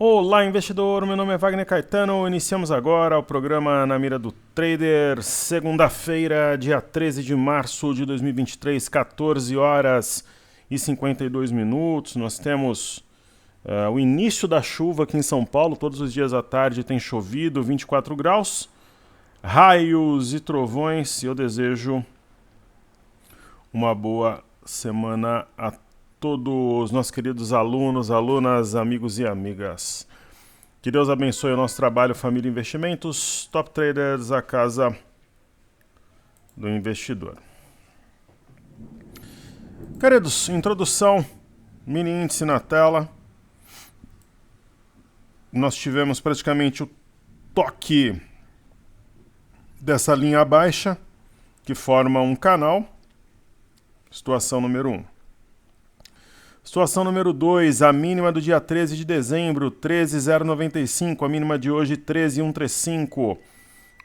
Olá, investidor! Meu nome é Wagner Caetano. Iniciamos agora o programa Na Mira do Trader, segunda-feira, dia 13 de março de 2023, 14 horas e 52 minutos. Nós temos o início da chuva aqui em São Paulo. Todos os dias à tarde tem chovido, 24 graus, raios e trovões. E eu desejo uma boa semana a todos os nossos queridos alunos, alunas, amigos e amigas. Que Deus abençoe o nosso trabalho, família e investimentos. Top Traders, a casa do investidor. Queridos, introdução, mini índice na tela. Nós tivemos praticamente o toque dessa linha baixa, que forma um canal. Situação número 1. Situação número 2, a mínima do dia 13 de dezembro, 13,095, a mínima de hoje, 13,135.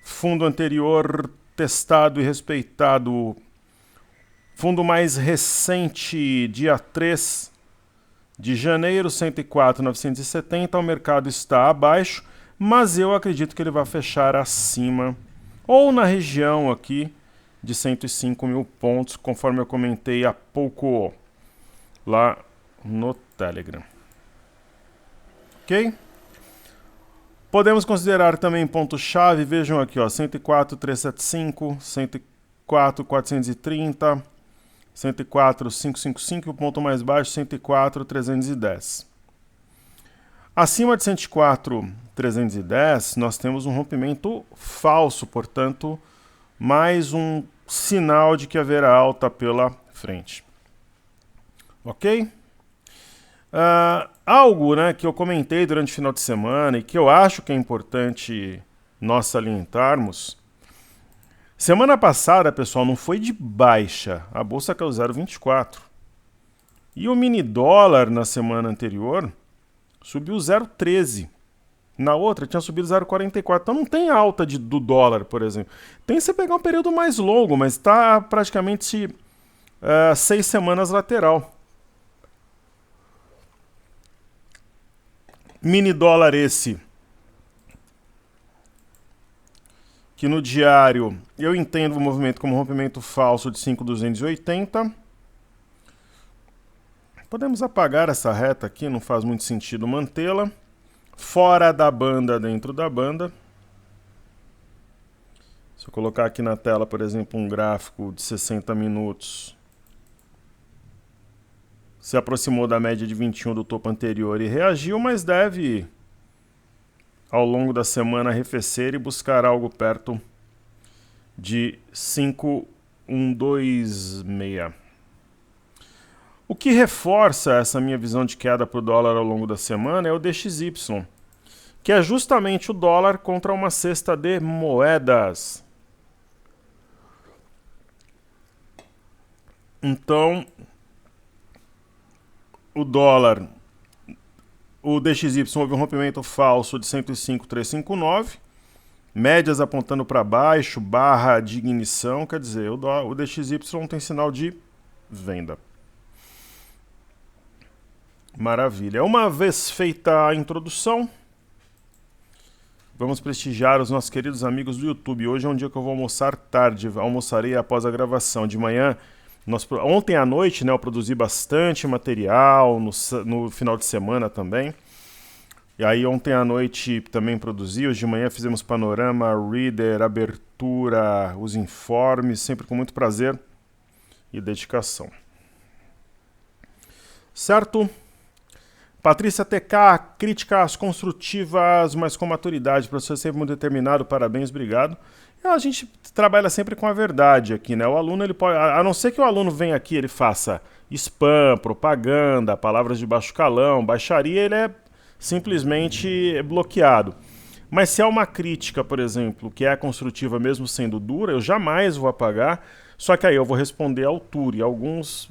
Fundo anterior testado e respeitado. Fundo mais recente, dia 3 de janeiro, 104,970. O mercado está abaixo, mas eu acredito que ele vai fechar acima, ou na região aqui de 105 mil pontos, conforme eu comentei há pouco lá no Telegram. Ok? Podemos considerar também ponto-chave, vejam aqui, ó, 104,375, 104,430, 104,555 e o ponto mais baixo, 104,310. Acima de 104,310, nós temos um rompimento falso, portanto, mais um sinal de que haverá alta pela frente. Ok? Algo, né, que eu comentei durante o final de semana e que eu acho que é importante nós salientarmos. Semana passada, pessoal, não foi de baixa. A bolsa caiu 0,24. E o mini dólar na semana anterior subiu 0,13. Na outra tinha subido 0,44. Então não tem alta do dólar, por exemplo. Tem que você pegar um período mais longo, mas está praticamente 6 semanas lateral. Mini dólar esse, que no diário eu entendo o movimento como rompimento falso de 5,280. Podemos apagar essa reta aqui, não faz muito sentido mantê-la. Fora da banda, dentro da banda. Se eu colocar aqui na tela, por exemplo, um gráfico de 60 minutos, se aproximou da média de 21 do topo anterior e reagiu, mas deve, ao longo da semana, arrefecer e buscar algo perto de 5,126. O que reforça essa minha visão de queda para o dólar ao longo da semana é o DXY, que é justamente o dólar contra uma cesta de moedas. Então, o dólar, o DXY houve um rompimento falso de 105,359, médias apontando para baixo, barra de ignição, quer dizer, o DXY tem sinal de venda. Maravilha. Uma vez feita a introdução, vamos prestigiar os nossos queridos amigos do YouTube. Hoje é um dia que eu vou almoçar tarde, almoçarei após a gravação. De manhã, ontem à noite, né, eu produzi bastante material, no final de semana também. E aí ontem à noite também produzi, hoje de manhã fizemos panorama, reader, abertura, os informes, sempre com muito prazer e dedicação. Certo? Patrícia TK, críticas construtivas, mas com maturidade. Professor sempre muito determinado, parabéns, obrigado. A gente trabalha sempre com a verdade aqui, né? O aluno, ele pode, a não ser que o aluno venha aqui, ele faça spam, propaganda, palavras de baixo calão, baixaria, ele é simplesmente bloqueado. Mas se é uma crítica, por exemplo, que é construtiva mesmo sendo dura, eu jamais vou apagar, só que aí eu vou responder à altura. E alguns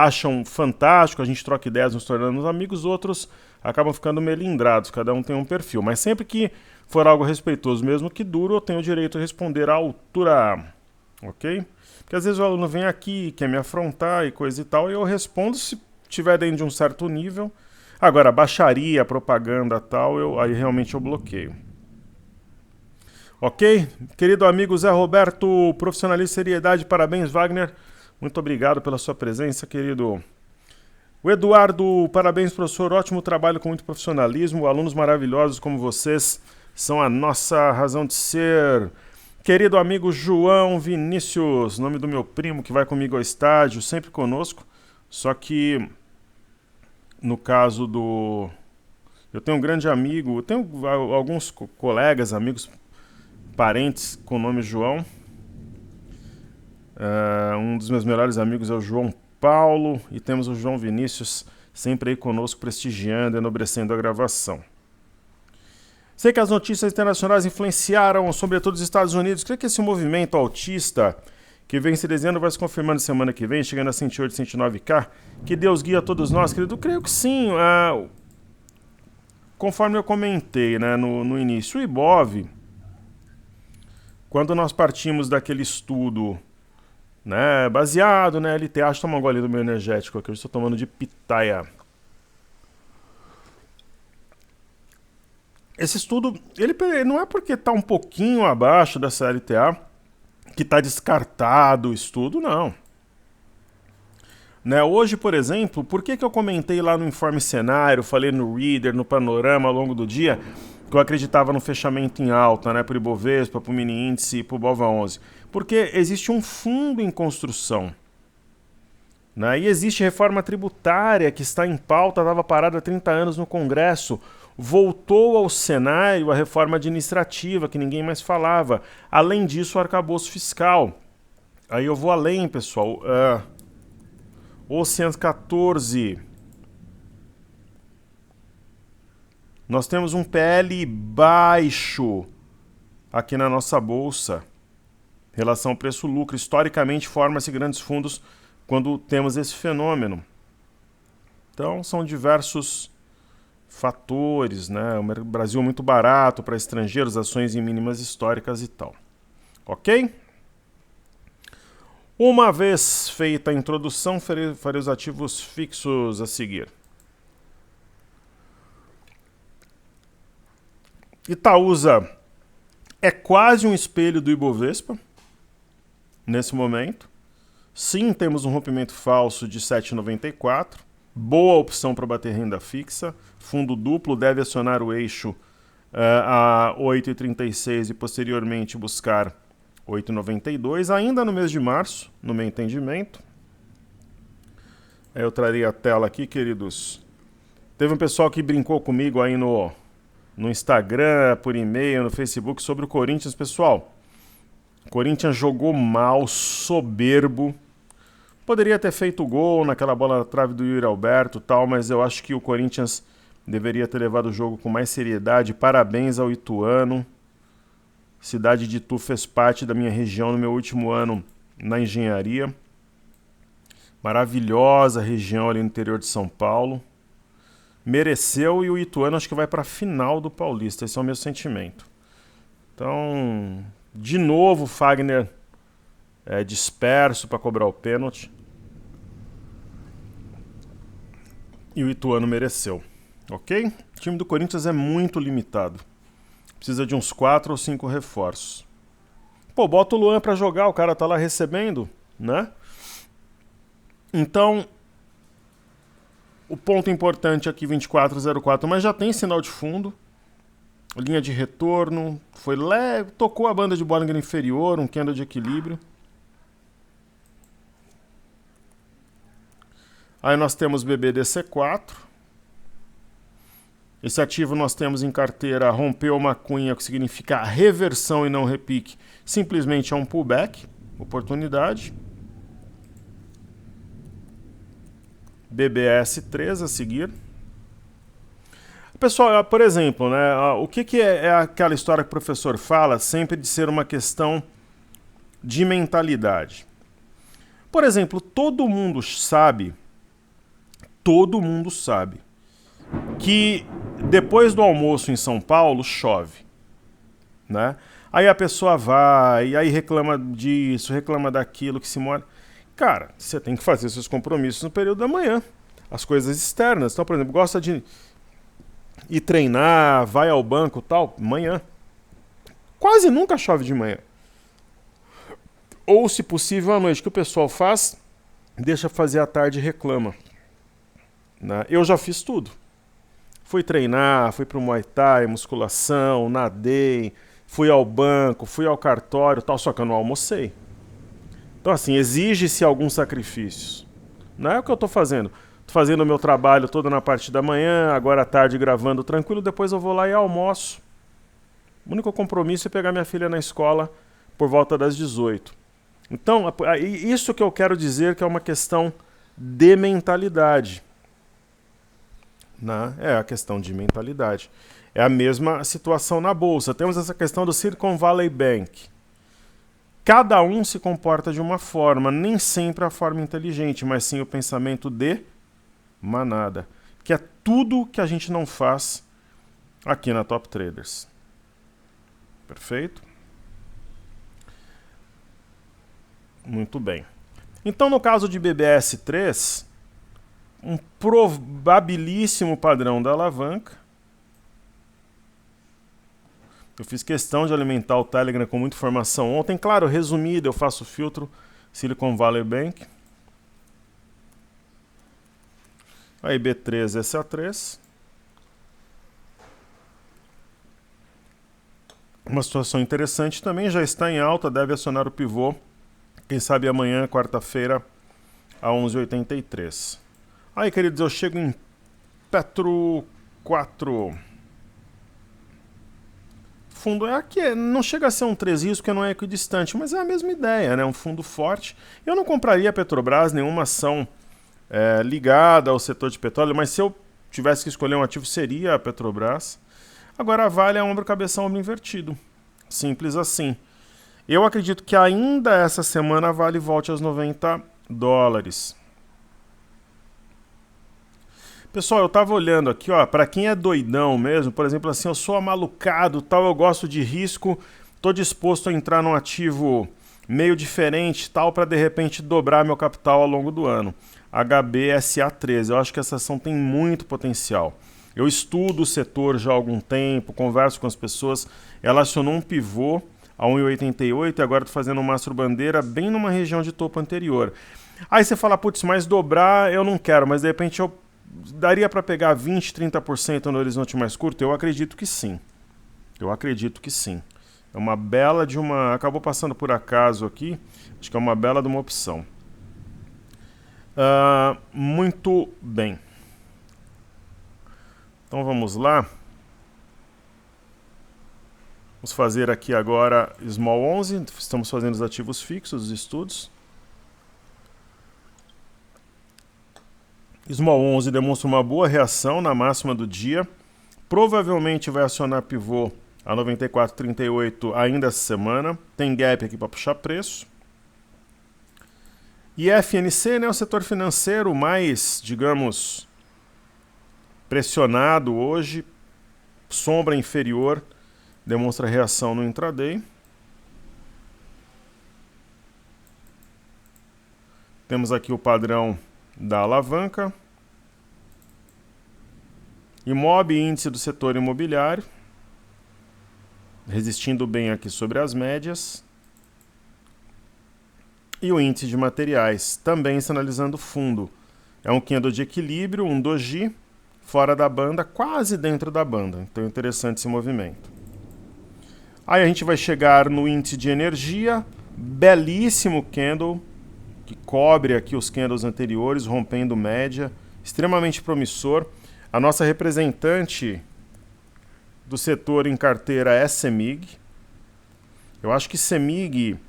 acham fantástico, a gente troca ideias nos tornando amigos, outros acabam ficando melindrados, cada um tem um perfil. Mas sempre que for algo respeitoso, mesmo que duro, eu tenho o direito de responder à altura, ok? Porque às vezes o aluno vem aqui, quer me afrontar e coisa e tal, e eu respondo se tiver dentro de um certo nível. Agora, baixaria, propaganda tal, aí realmente eu bloqueio. Ok? Querido amigo Zé Roberto, profissionalismo e seriedade, parabéns, Wagner. Muito obrigado pela sua presença, querido. O Eduardo, parabéns, professor. Ótimo trabalho com muito profissionalismo. Alunos maravilhosos como vocês são a nossa razão de ser. Querido amigo João Vinícius, nome do meu primo que vai comigo ao estádio, sempre conosco. Só que, no caso do... Eu tenho um grande amigo, eu tenho alguns colegas, amigos, parentes com o nome João. Um dos meus melhores amigos é o João Paulo e temos o João Vinícius sempre aí conosco prestigiando e enobrecendo a gravação. Sei que as notícias internacionais influenciaram, sobretudo os Estados Unidos. Creio que esse movimento autista que vem se desenhando vai se confirmando semana que vem, chegando a 108, 109K. Que Deus guia a todos nós, querido. Creio que sim. Conforme eu comentei, né, no início, o Ibov, quando nós partimos daquele estudo, né, baseado na LTA, deixa eu tomar um gole do meu energético aqui, eu estou tomando de pitaia. Esse estudo, ele não é porque está um pouquinho abaixo dessa LTA que está descartado o estudo, não. Né, hoje, por exemplo, por que eu comentei lá no Informe Cenário, falei no Reader, no Panorama ao longo do dia, que eu acreditava no fechamento em alta, né, para o Ibovespa, para o Mini Índice e para o BOVA11? Porque existe um fundo em construção. Né, e existe reforma tributária que está em pauta, estava parada há 30 anos no Congresso. Voltou ao cenário a reforma administrativa, que ninguém mais falava. Além disso, o arcabouço fiscal. Aí eu vou além, pessoal. O 114. Nós temos um PL baixo aqui na nossa bolsa. Relação preço-lucro. Historicamente, forma-se grandes fundos quando temos esse fenômeno. Então, são diversos fatores, né? O Brasil é muito barato para estrangeiros, ações em mínimas históricas e tal. Ok? Uma vez feita a introdução, farei os ativos fixos a seguir. Itaúsa é quase um espelho do Ibovespa, nesse momento. Sim, temos um rompimento falso de 7,94. Boa opção para bater renda fixa. Fundo duplo deve acionar o eixo a 8,36 e posteriormente buscar 8,92, ainda no mês de março, no meu entendimento. Eu trarei a tela aqui, queridos. Teve um pessoal que brincou comigo aí no Instagram, por e-mail, no Facebook, sobre o Corinthians. Pessoal, o Corinthians jogou mal, soberbo. Poderia ter feito gol naquela bola na trave do Yuri Alberto e tal, mas eu acho que o Corinthians deveria ter levado o jogo com mais seriedade. Parabéns ao Ituano. Cidade de Itu fez parte da minha região no meu último ano na engenharia. Maravilhosa região ali no interior de São Paulo. Mereceu e o Ituano acho que vai para a final do Paulista. Esse é o meu sentimento. Então, de novo, Fagner disperso para cobrar o pênalti. E o Ituano mereceu. Ok? O time do Corinthians é muito limitado. Precisa de uns 4 ou 5 reforços. Pô, bota o Luan pra jogar, o cara tá lá recebendo, né? Então, o ponto importante aqui, 24,04, mas já tem sinal de fundo. Linha de retorno, foi leve, tocou a banda de Bollinger inferior, um candle de equilíbrio. Aí nós temos BBDC4. Esse ativo nós temos em carteira, rompeu uma cunha, que significa reversão e não repique. Simplesmente é um pullback, oportunidade. BBS3 a seguir. Pessoal, por exemplo, né, o que é aquela história que o professor fala sempre de ser uma questão de mentalidade? Por exemplo, todo mundo sabe que depois do almoço em São Paulo chove, né? Aí a pessoa vai, aí reclama disso, reclama daquilo, que se mora. Cara, você tem que fazer seus compromissos no período da manhã. as coisas externas. Então, por exemplo, gosta de ir treinar, vai ao banco tal, manhã. Quase nunca chove de manhã. Ou, se possível, à noite. O que o pessoal faz, deixa fazer à tarde e reclama. Né? Eu já fiz tudo. Fui treinar, fui pro Muay Thai, musculação, nadei, fui ao banco, fui ao cartório, tal, só que eu não almocei. Então, assim, exige-se alguns sacrifícios. Não é o que eu estou fazendo. Estou fazendo o meu trabalho todo na parte da manhã, agora à tarde gravando tranquilo, depois eu vou lá e almoço. O único compromisso é pegar minha filha na escola por volta das 18. Então, isso que eu quero dizer que é uma questão de mentalidade. Né? É a questão de mentalidade. É a mesma situação na Bolsa. Temos essa questão do Silicon Valley Bank. Cada um se comporta de uma forma, nem sempre a forma inteligente, mas sim o pensamento de manada, que é tudo que a gente não faz aqui na Top Traders. Perfeito? Muito bem. Então, no caso de BBS3, um probabilíssimo padrão da alavanca. Eu fiz questão de alimentar o Telegram com muita informação ontem. Claro, resumido, eu faço filtro Silicon Valley Bank. Aí B3, SA3. Uma situação interessante também, já está em alta, deve acionar o pivô. Quem sabe amanhã, quarta-feira, a 11h83. Aí, queridos, eu chego em Petro 4. Fundo é aqui, não chega a ser um 3 risco, que não é equidistante, mas é a mesma ideia, né? Um fundo forte. Eu não compraria a Petrobras, nenhuma ação ligada ao setor de petróleo, mas se eu tivesse que escolher um ativo, seria a Petrobras. Agora a Vale é ombro, cabeção, ombro invertido. Simples assim. Eu acredito que ainda essa semana a Vale volte aos $90. Pessoal, eu tava olhando aqui, ó, para quem é doidão mesmo, por exemplo, assim, eu sou amalucado, tal, eu gosto de risco, tô disposto a entrar num ativo meio diferente, tal, para de repente dobrar meu capital ao longo do ano. HBSA13, eu acho que essa ação tem muito potencial. Eu estudo o setor já há algum tempo, converso com as pessoas, ela acionou um pivô a 1,88 e agora estou fazendo um mastro bandeira bem numa região de topo anterior. Aí você fala, putz, mas dobrar eu não quero, mas de repente eu daria para pegar 20, 30% no horizonte mais curto? Eu acredito que sim. Eu acredito que sim. É uma bela de uma... Acabou passando por acaso aqui. Acho que é uma bela de uma opção. Muito bem. Então vamos lá. Vamos fazer aqui agora Small 11. Estamos fazendo os ativos fixos, os estudos. Small 11 demonstra uma boa reação na máxima do dia. Provavelmente vai acionar pivô a 94,38 ainda essa semana. Tem gap aqui para puxar preço. E FNC, né, o setor financeiro mais, digamos, pressionado hoje. Sombra inferior, demonstra reação no intraday. Temos aqui o padrão da alavanca. Imob, índice do setor imobiliário, resistindo bem aqui sobre as médias. E o índice de materiais, também sinalizando fundo. É um candle de equilíbrio, um doji, fora da banda, quase dentro da banda. Então é interessante esse movimento. Aí a gente vai chegar no índice de energia, belíssimo candle, que cobre aqui os candles anteriores, rompendo média, extremamente promissor. A nossa representante do setor em carteira é CEMIG. Eu acho que CEMIG,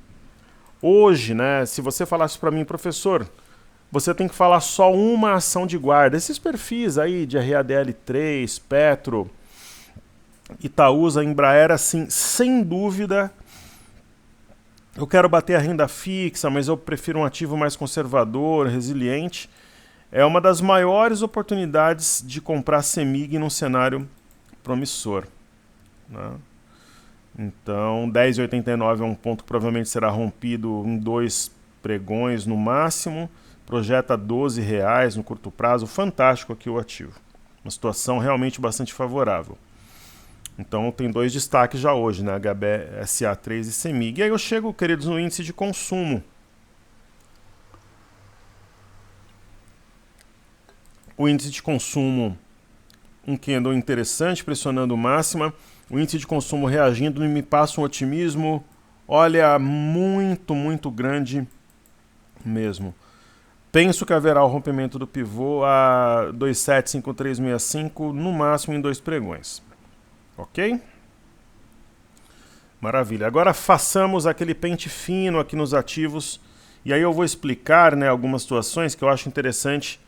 hoje, né, se você falasse para mim, professor, você tem que falar só uma ação de guarda. Esses perfis aí de RADL3, Petro, Itaúsa, Embraer, assim, sem dúvida, eu quero bater a renda fixa, mas eu prefiro um ativo mais conservador, resiliente. É uma das maiores oportunidades de comprar CEMIG num cenário promissor. Né? Então, 10,89 é um ponto que provavelmente será rompido em 2 pregões no máximo. projeta R$12 no curto prazo, fantástico aqui o ativo. Uma situação realmente bastante favorável. Então tem dois destaques já hoje, né? HBSA3 e CEMIG. E aí eu chego, queridos, no índice de consumo. O índice de consumo, um candle interessante, pressionando máxima. O índice de consumo reagindo me passa um otimismo, olha, muito, muito grande mesmo. Penso que haverá o rompimento do pivô a 275365, no máximo em 2 pregões. Ok? Maravilha. Agora façamos aquele pente fino aqui nos ativos. E aí eu vou explicar, né, algumas situações que eu acho interessante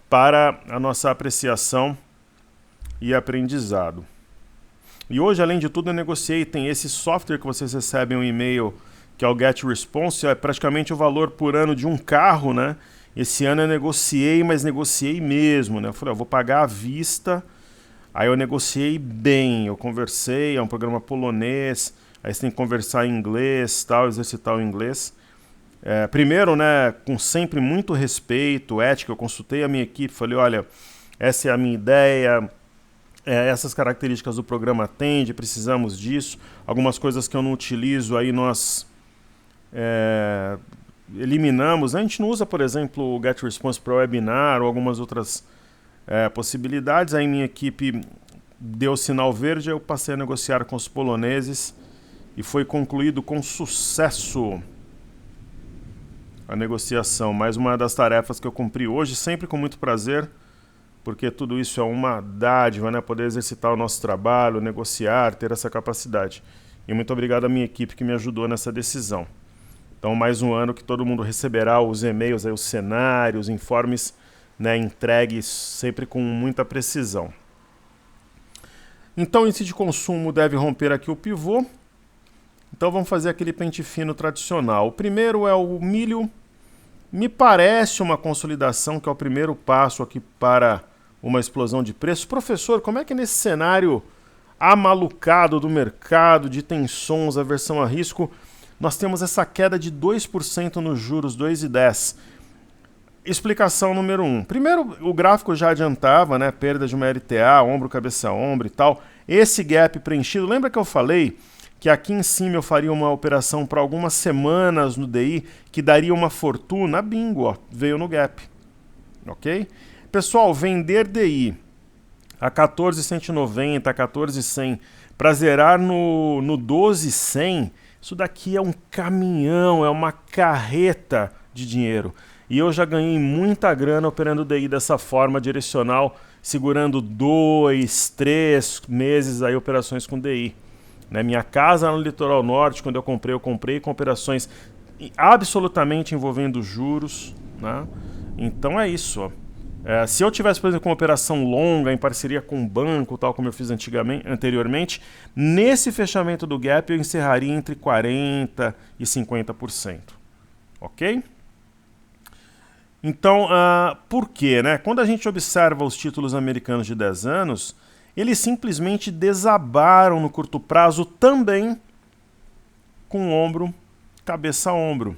para a nossa apreciação e aprendizado. E hoje, além de tudo, eu negociei. Tem esse software que vocês recebem um e-mail, que é o GetResponse. É praticamente o valor por ano de um carro, né? Esse ano eu negociei, mas negociei mesmo, né? Eu falei, eu vou pagar à vista. Aí eu negociei bem, eu conversei, é um programa polonês, aí você tem que conversar em inglês, tal, exercitar o inglês. Primeiro, né, com sempre muito respeito, ética, eu consultei a minha equipe, falei, olha, essa é a minha ideia, essas características do programa atende, precisamos disso. Algumas coisas que eu não utilizo, aí nós eliminamos. A gente não usa, por exemplo, o GetResponse para webinar ou algumas outras possibilidades. Aí minha equipe deu sinal verde, eu passei a negociar com os poloneses e foi concluído com sucesso a negociação. Mais uma das tarefas que eu cumpri hoje, sempre com muito prazer, porque tudo isso é uma dádiva, né? Poder exercitar o nosso trabalho, negociar, ter essa capacidade. E muito obrigado à minha equipe que me ajudou nessa decisão. Então, mais um ano que todo mundo receberá os e-mails, aí, os cenários, informes, né, entregues sempre com muita precisão. Então, o índice de consumo deve romper aqui o pivô. Então, vamos fazer aquele pente fino tradicional. O primeiro é o milho. Me parece uma consolidação, que é o primeiro passo aqui para uma explosão de preços. Professor, como é que nesse cenário amalucado do mercado, de tensões, aversão a risco, nós temos essa queda de 2% nos juros, 2,10%? Explicação número 1. Primeiro, o gráfico já adiantava, né, perda de uma LTA, ombro, cabeça, ombro e tal. Esse gap preenchido, lembra que eu falei que aqui em cima eu faria uma operação para algumas semanas no DI, que daria uma fortuna? Bingo, ó, veio no gap. Ok? Pessoal, vender DI a 14.190, 14.100, para zerar no 12.100, isso daqui é um caminhão, é uma carreta de dinheiro. E eu já ganhei muita grana operando DI dessa forma direcional, segurando 2, 3 meses aí operações com DI. Né? Minha casa no litoral norte, quando eu comprei com operações absolutamente envolvendo juros. Né? Então é isso. Ó. Se eu tivesse, por exemplo, uma operação longa em parceria com um banco, tal como eu fiz anteriormente, nesse fechamento do gap eu encerraria entre 40% e 50%. Ok? Então, por quê? Né? Quando a gente observa os títulos americanos de 10 anos, eles simplesmente desabaram no curto prazo também com ombro, cabeça a ombro.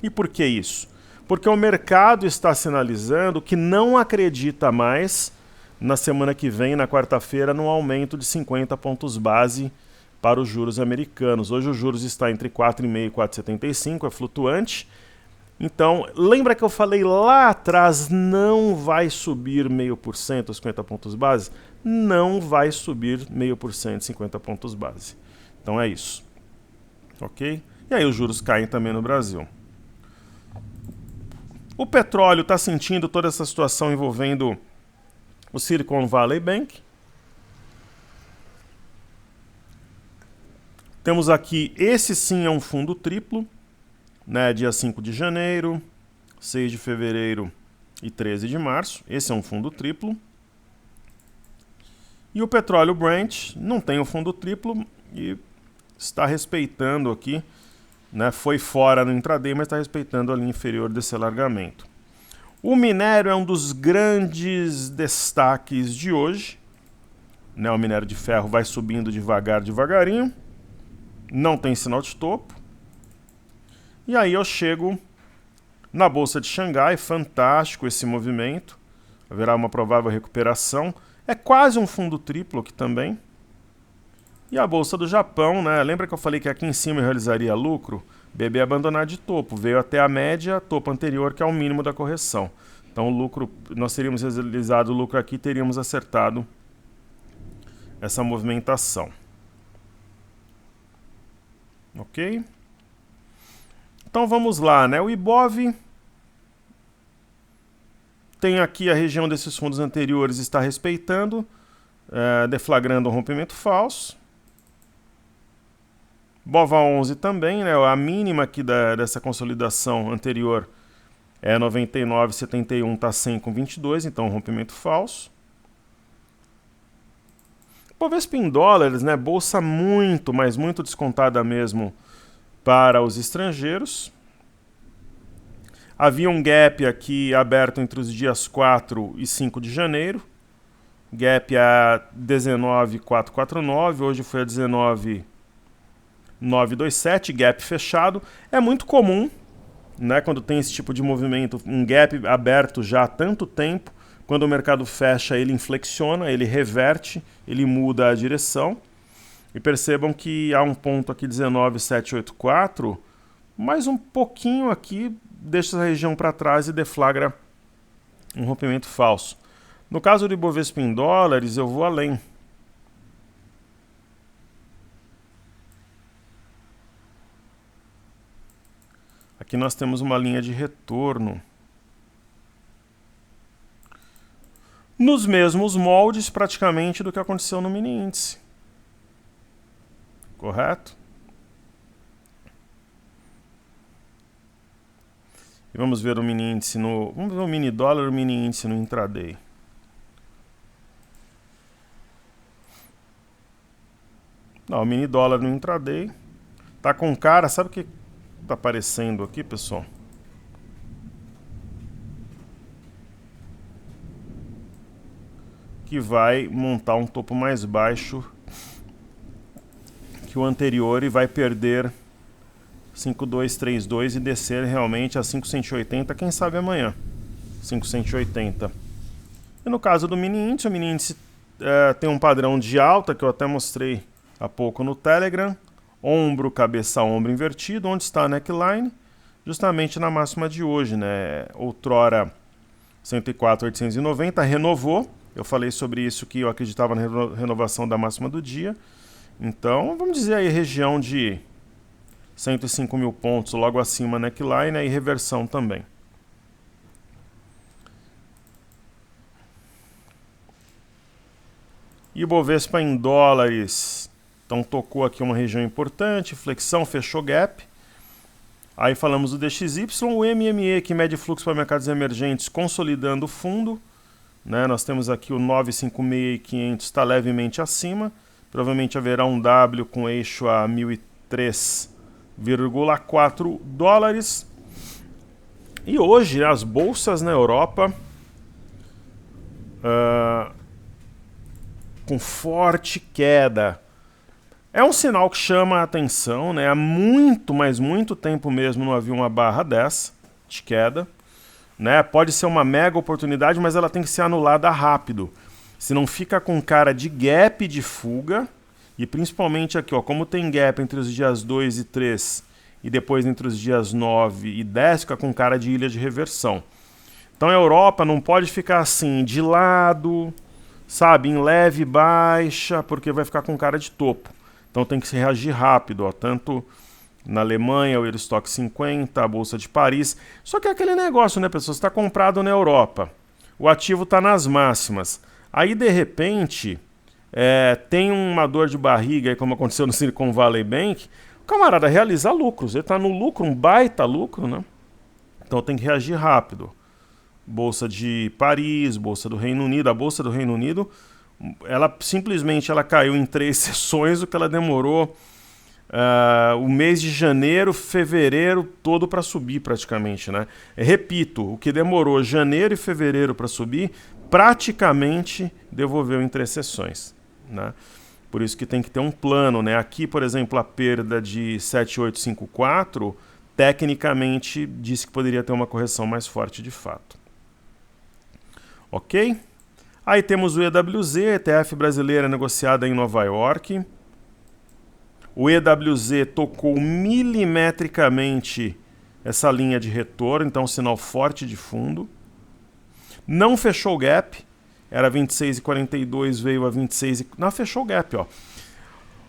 E por que isso? Porque o mercado está sinalizando que não acredita mais na semana que vem, na quarta-feira, no aumento de 50 pontos base para os juros americanos. Hoje os juros está entre 4,5% e 4,75%, é flutuante. Então, lembra que eu falei lá atrás, não vai subir 0,5%, 50 pontos base? Não vai subir 0,5%, 50 pontos base. Então é isso. Ok? E aí os juros caem também no Brasil. O petróleo está sentindo toda essa situação envolvendo o Silicon Valley Bank. Temos aqui, esse sim é um fundo triplo. Né, dia 5 de janeiro, 6 de fevereiro e 13 de março. Esse é um fundo triplo. E o petróleo Brent não tem um fundo triplo e está respeitando aqui, né, foi fora no intraday, mas está respeitando a linha inferior desse alargamento. O minério é um dos grandes destaques de hoje. Né, o minério de ferro vai subindo devagarinho. Não tem sinal de topo. E aí eu chego Na Bolsa de Xangai, fantástico esse movimento. Haverá uma provável recuperação. É quase um fundo triplo aqui também. E a Bolsa do Japão, né? Lembra que eu falei que aqui em cima eu realizaria lucro? BB abandonar de topo. Veio até a média, topo anterior, que é o mínimo da correção. Então o lucro, nós teríamos realizado o lucro aqui e teríamos acertado essa movimentação. Ok? Então vamos lá, né? O Ibov tem aqui a região desses fundos anteriores, está respeitando, deflagrando um rompimento falso. BOVA11 também, né? A mínima aqui dessa consolidação anterior é 99,71, está 100,22, então um rompimento falso. Bovespa em dólares, né? Bolsa muito, mas muito descontada mesmo para os estrangeiros. Havia um gap aqui aberto entre os dias 4 e 5 de janeiro. Gap a 19,449, hoje foi a 19,927, gap fechado. É muito comum, né, quando tem esse tipo de movimento, um gap aberto já há tanto tempo, quando o mercado fecha, ele inflexiona, ele reverte, ele muda a direção. E percebam que há um ponto aqui 19,784, mais um pouquinho aqui, deixa essa região para trás e deflagra um rompimento falso. No caso do Ibovespa em dólares, eu vou além. Aqui nós temos uma linha de retorno. Nos mesmos moldes, praticamente, do que aconteceu no mini índice. Correto? E vamos ver o mini índice no... Vamos ver o mini dólar e o mini índice no intraday. Não, o mini dólar no intraday tá com cara... Sabe o que tá aparecendo aqui, pessoal? Que vai montar um topo mais baixo que o anterior e vai perder 5,232 e descer realmente a 5,180, quem sabe amanhã. 5,180. E no caso do mini índice, o mini índice tem um padrão de alta que eu até mostrei há pouco no Telegram. Ombro, cabeça, ombro invertido. Onde está a neckline? Justamente na máxima de hoje, né? Outrora 104,890, renovou. Eu falei sobre isso, que eu acreditava na renovação da máxima do dia. Então, vamos dizer aí, região de 105 mil pontos, logo acima neckline, e reversão também. E o Bovespa em dólares, então tocou aqui uma região importante, flexão, fechou gap. Aí falamos do DXY, o MME, que mede fluxo para mercados emergentes, consolidando o fundo. Né? Nós temos aqui o 956,500, está levemente acima. Provavelmente haverá um W com eixo a 1.003,4 dólares. E hoje as bolsas na Europa com forte queda. É um sinal que chama a atenção, né? Há muito, mas muito tempo mesmo não havia uma barra dessa de queda. Né? Pode ser uma mega oportunidade, mas ela tem que ser anulada rápido. Senão fica com cara de gap de fuga. E principalmente aqui, ó, como tem gap entre os dias 2 e 3 e depois entre os dias 9 e 10, fica com cara de ilha de reversão. Então a Europa não pode ficar assim, de lado, sabe, em leve baixa, porque vai ficar com cara de topo. Então tem que se reagir rápido, ó, tanto na Alemanha, o Eurostock 50, a Bolsa de Paris. Só que é aquele negócio, né, pessoal? Você está comprado na Europa, o ativo está nas máximas. Aí, de repente, tem uma dor de barriga, aí, como aconteceu no Silicon Valley Bank, o camarada realiza lucros. Ele está no lucro, um baita lucro, né? Então tem que reagir rápido. Bolsa de Paris, Bolsa do Reino Unido. A Bolsa do Reino Unido, ela simplesmente caiu em 3 sessões, o que ela demorou o mês de janeiro, fevereiro todo para subir praticamente, né? Repito, o que demorou janeiro e fevereiro para subir, praticamente devolveu em 3 sessões, né? Por isso que tem que ter um plano, né? Aqui, por exemplo, a perda de 7,854 tecnicamente disse que poderia ter uma correção mais forte de fato. Ok? Aí temos o EWZ, ETF brasileira negociada em Nova York. O EWZ tocou milimetricamente essa linha de retorno, então sinal forte de fundo. Não fechou o gap, era 26,42, veio a 26. Não, fechou o gap, ó.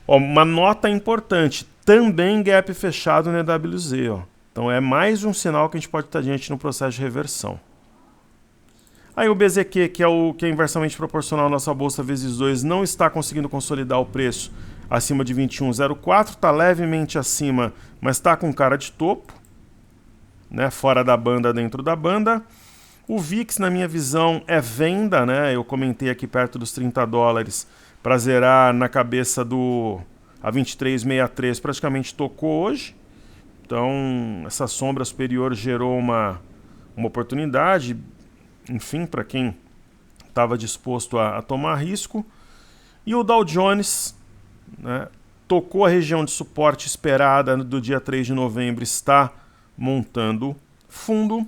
Uma nota importante, também gap fechado no EWZ, ó. Então é mais um sinal que a gente pode estar diante no processo de reversão. Aí o BZQ, que é inversamente proporcional à nossa bolsa vezes 2, não está conseguindo consolidar o preço acima de 21,04, está levemente acima, mas está com cara de topo, né? Fora da banda, dentro da banda. O VIX, na minha visão, é venda, né? Eu comentei aqui perto dos $30 para zerar na cabeça do a 23,63, praticamente tocou hoje. Então, essa sombra superior gerou uma oportunidade, enfim, para quem estava disposto a tomar risco. E o Dow Jones, né, tocou a região de suporte esperada do dia 3 de novembro, está montando fundo.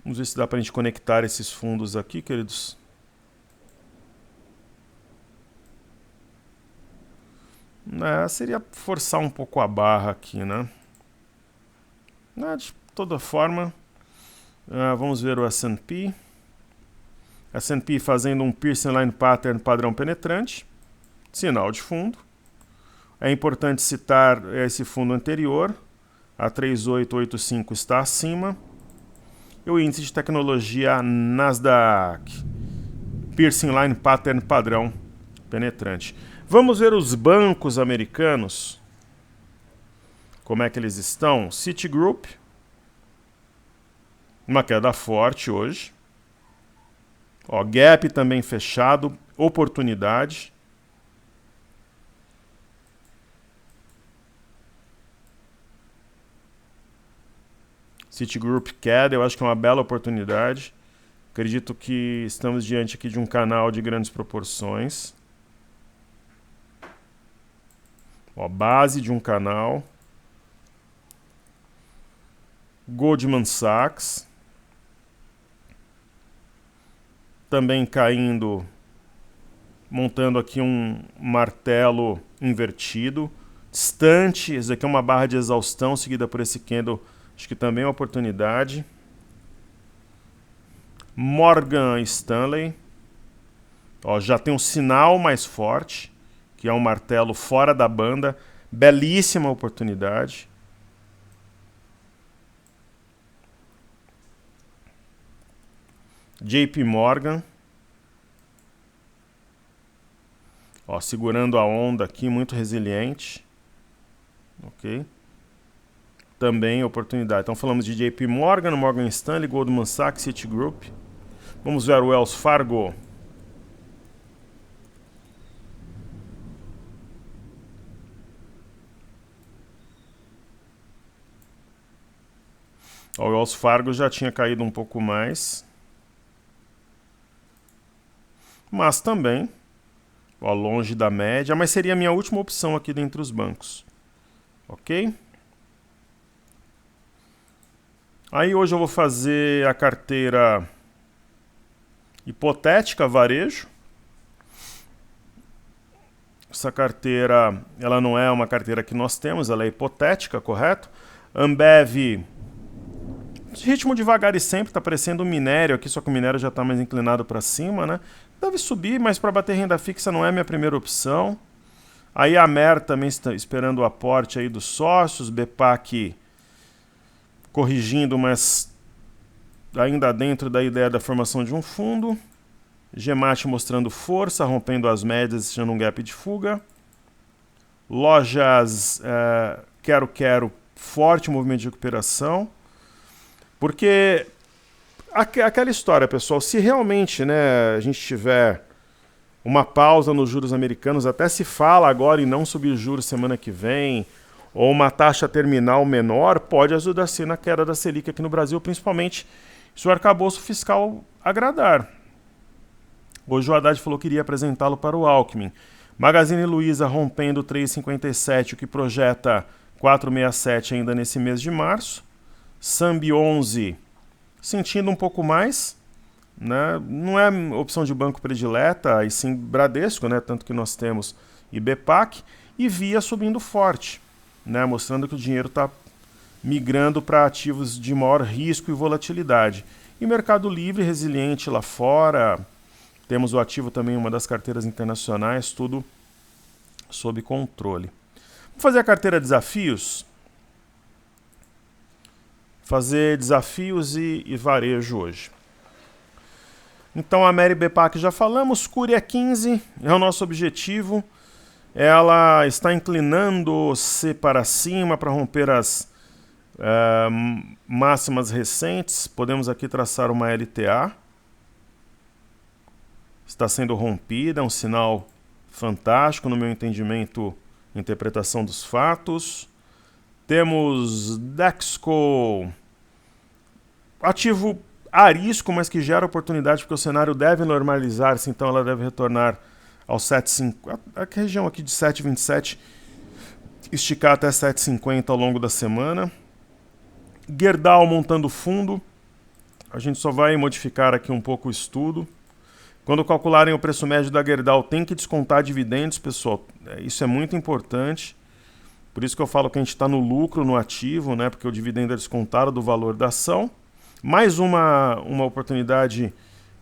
Vamos ver se dá para a gente conectar esses fundos aqui, queridos. Seria forçar um pouco a barra aqui, né? De toda forma, vamos ver o S&P. S&P fazendo um Piercing Line Pattern padrão penetrante, sinal de fundo. É importante citar esse fundo anterior, a 3885 está acima. E o índice de tecnologia Nasdaq, Piercing Line Pattern padrão penetrante. Vamos ver os bancos americanos, como é que eles estão. Citigroup, uma queda forte hoje. Gap também fechado, oportunidade. Citigroup queda, eu acho que é uma bela oportunidade. Acredito que estamos diante aqui de um canal de grandes proporções. Base de um canal. Goldman Sachs. Também caindo, montando aqui um martelo invertido. Distante, isso aqui é uma barra de exaustão seguida por esse candle, acho que também é uma oportunidade. Morgan Stanley. Já tem um sinal mais forte, que é um martelo fora da banda. Belíssima oportunidade. JP Morgan. Segurando a onda aqui, muito resiliente. Ok. Também oportunidade. Então falamos de JP Morgan, Morgan Stanley, Goldman Sachs, Citigroup. Vamos ver o Wells Fargo. O Wells Fargo já tinha caído um pouco mais. Mas também, longe da média, mas seria a minha última opção aqui dentre os bancos. Ok? Aí hoje eu vou fazer a carteira hipotética varejo. Essa carteira, ela não é uma carteira que nós temos, ela é hipotética, correto? Ambev, ritmo devagar e sempre, está parecendo um minério aqui, só que o minério já está mais inclinado para cima, né? Deve subir, mas para bater renda fixa não é minha primeira opção. Aí a Mer também está esperando o aporte aí dos sócios, BPAC corrigindo, mas ainda dentro da ideia da formação de um fundo. Gemat mostrando força, rompendo as médias, deixando um gap de fuga. Lojas Quero, forte movimento de recuperação. Porque aquela história, pessoal, se realmente, né, a gente tiver uma pausa nos juros americanos, até se fala agora em não subir juros semana que vem, ou uma taxa terminal menor, pode ajudar sim na queda da Selic aqui no Brasil, principalmente se o arcabouço fiscal agradar. Hoje o Haddad falou que iria apresentá-lo para o Alckmin. Magazine Luiza rompendo 3,57, o que projeta 4,67 ainda nesse mês de março. Sambi 11 sentindo um pouco mais, né? Não é opção de banco predileta, e sim Bradesco, né? Tanto que nós temos IBPAC, e Via subindo forte, né? Mostrando que o dinheiro está migrando para ativos de maior risco e volatilidade. E Mercado Livre resiliente lá fora, temos o ativo também, uma das carteiras internacionais, tudo sob controle. Vamos fazer a carteira desafios? Fazer desafios e varejo hoje. Então a Meri BPAC já falamos, Curia 15 é o nosso objetivo. Ela está inclinando-se para cima para romper as máximas recentes. Podemos aqui traçar uma LTA. Está sendo rompida, é um sinal fantástico no meu entendimento, interpretação dos fatos. Temos Dexco, ativo a risco, mas que gera oportunidade, porque o cenário deve normalizar-se, então ela deve retornar ao 7,5, a região aqui de 7,27, esticar até 7,50 ao longo da semana. Gerdau montando fundo, a gente só vai modificar aqui um pouco o estudo. Quando calcularem o preço médio da Gerdau, tem que descontar dividendos, pessoal, isso é muito importante. Por isso que eu falo que a gente está no lucro no ativo, né? Porque o dividendo é descontado do valor da ação. Mais uma oportunidade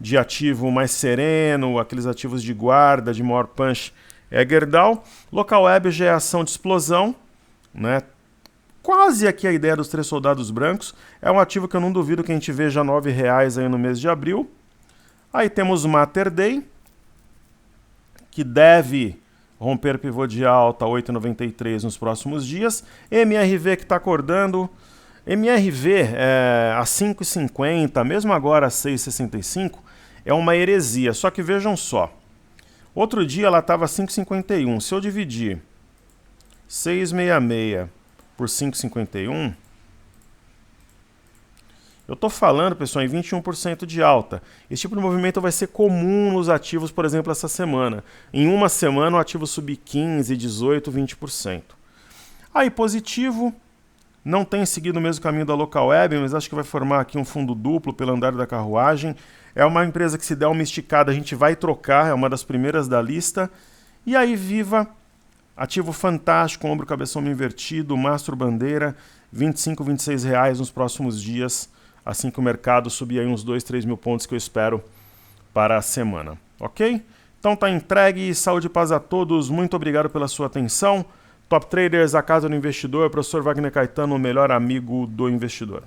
de ativo mais sereno, aqueles ativos de guarda, de maior punch, é Gerdau. Local Web já é ação de explosão, né? Quase aqui a ideia dos 3 soldados brancos. É um ativo que eu não duvido que a gente veja R$ 9,00 aí no mês de abril. Aí temos Mater Dei, que deve romper pivô de alta 8,93 nos próximos dias. MRV que está acordando. MRV a 5,50, mesmo agora a 6,65, é uma heresia. Só que vejam só. Outro dia ela estava 5,51. Se eu dividir 6,66 por 5,51, eu estou falando, pessoal, em 21% de alta. Esse tipo de movimento vai ser comum nos ativos, por exemplo, essa semana. Em uma semana o ativo subir 15%, 18%, 20%. Aí positivo, não tem seguido o mesmo caminho da Local Web, mas acho que vai formar aqui um fundo duplo pelo andar da carruagem. É uma empresa que, se der uma esticada, a gente vai trocar, é uma das primeiras da lista. E aí Viva, ativo fantástico, ombro cabeção invertido, mastro bandeira, R$ 25, R$ 26 nos próximos dias, assim que o mercado subir aí uns 2, 3 mil pontos que eu espero para a semana, ok? Então tá entregue, saúde e paz a todos, muito obrigado pela sua atenção. Top Traders, a casa do investidor, professor Wagner Caetano, o melhor amigo do investidor.